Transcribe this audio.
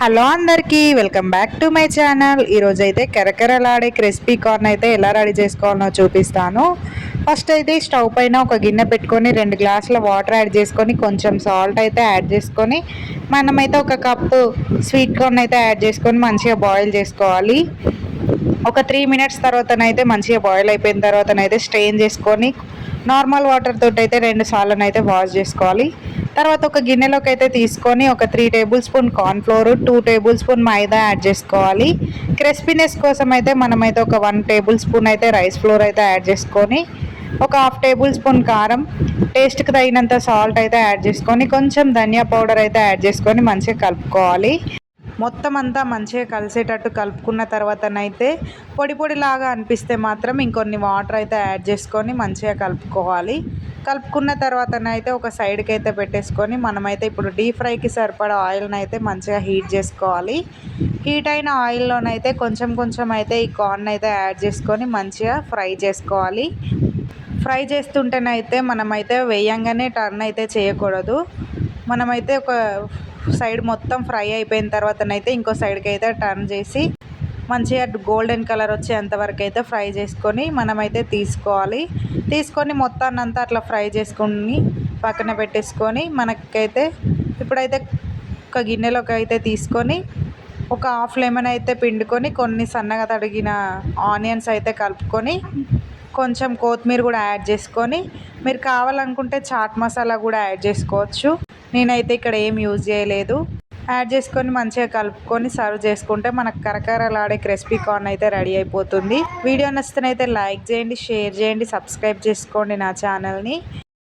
Hello అందరికీ welcome back to my channel. ఈరోజు అయితే కరకరలాడే క్రిస్పీ కార్న్ అయితే ఎలా రెడీ చేసుకోవాలో చూపిస్తాను. ఫస్ట్ అయితే స్టవ్ పైన ఒక గిన్నె పెట్టుకొని 2 గ్లాసుల వాటర్ యాడ్ చేసుకొని కొంచెం సాల్ట్ అయితే యాడ్ చేసుకొని మనమైతే ఒక కప్పు స్వీట్ కార్న్ అయితే యాడ్ చేసుకొని మంచిగా బాయిల్ చేసుకోవాలి. ఒక 3 మినిట్స్ తర్వాతనైతే మంచిగా బాయిల్ అయిపోయిన తర్వాతనైతే స్ట్రెయిన్ చేసుకొని నార్మల్ వాటర్ తోటి అయితే 2 సార్లనైతే వాష్ చేసుకోవాలి. తర్వాత ఒక గిన్నెలోకి అయితే తీసుకొని ఒక 3 tablespoon cornflour, 2 tablespoon maida add చేసుకోవాలి. క్రిస్పీనెస్ కోసం అయితే మనమైతే ఒక 1 టేబుల్ స్పూన్ అయితే రైస్ ఫ్లోర్ అయితే యాడ్ చేసుకొని ఒక హాఫ్ టేబుల్ స్పూన్ కారం, టేస్ట్కి తగినంత సాల్ట్ అయితే యాడ్ చేసుకొని కొంచెం ధనియా పౌడర్ అయితే యాడ్ చేసుకొని మంచిగా కలుపుకోవాలి. మొత్తం అంతా మంచిగా కలిసేటట్టు కలుపుకున్న తర్వాతనైతే పొడి పొడిలాగా అనిపిస్తే మాత్రం ఇంకొన్ని వాటర్ అయితే యాడ్ చేసుకొని మంచిగా కలుపుకోవాలి. కలుపుకున్న తర్వాతనైతే ఒక సైడ్కి అయితే పెట్టేసుకొని మనమైతే ఇప్పుడు డీప్ ఫ్రైకి సరిపడా ఆయిల్ని అయితే మంచిగా హీట్ చేసుకోవాలి. హీట్ అయిన ఆయిల్లోనైతే కొంచెం కొంచెం అయితే ఈ కార్న్ అయితే యాడ్ చేసుకొని మంచిగా ఫ్రై చేసుకోవాలి. ఫ్రై చేస్తుంటేనైతే మనమైతే వేయంగానే టర్న్ అయితే చేయకూడదు. మనమైతే ఒక సైడ్ మొత్తం ఫ్రై అయిపోయిన తర్వాతనైతే ఇంకో సైడ్కి అయితే టర్న్ చేసి మంచిగా గోల్డెన్ కలర్ వచ్చేంతవరకు అయితే ఫ్రై చేసుకొని మనమైతే తీసుకొని మొత్తాన్నంతా అట్లా ఫ్రై చేసుకొని పక్కన పెట్టేసుకొని మనకైతే ఇప్పుడైతే ఒక గిన్నెలోకి అయితే తీసుకొని ఒక హాఫ్ లెమన్ అయితే పిండుకొని కొన్ని సన్నగా తరిగిన ఆనియన్స్ అయితే కలుపుకొని కొంచెం కొత్తిమీర కూడా యాడ్ చేసుకొని మీరు కావాలనుకుంటే చాట్ మసాలా కూడా యాడ్ చేసుకోవచ్చు. నేనైతే ఇక్కడ ఏం యూజ్ చేయలేదు. యాడ్ చేసుకొని మంచిగా కలుపుకొని సర్వ్ చేసుకుంటే మనకు కరకరలాడే క్రిస్పీ కార్న్ అయితే రెడీ అయిపోతుంది. వీడియో నచ్చితే లైక్ చేయండి, షేర్ చేయండి, సబ్స్క్రైబ్ చేసుకోండి నా ఛానల్ని.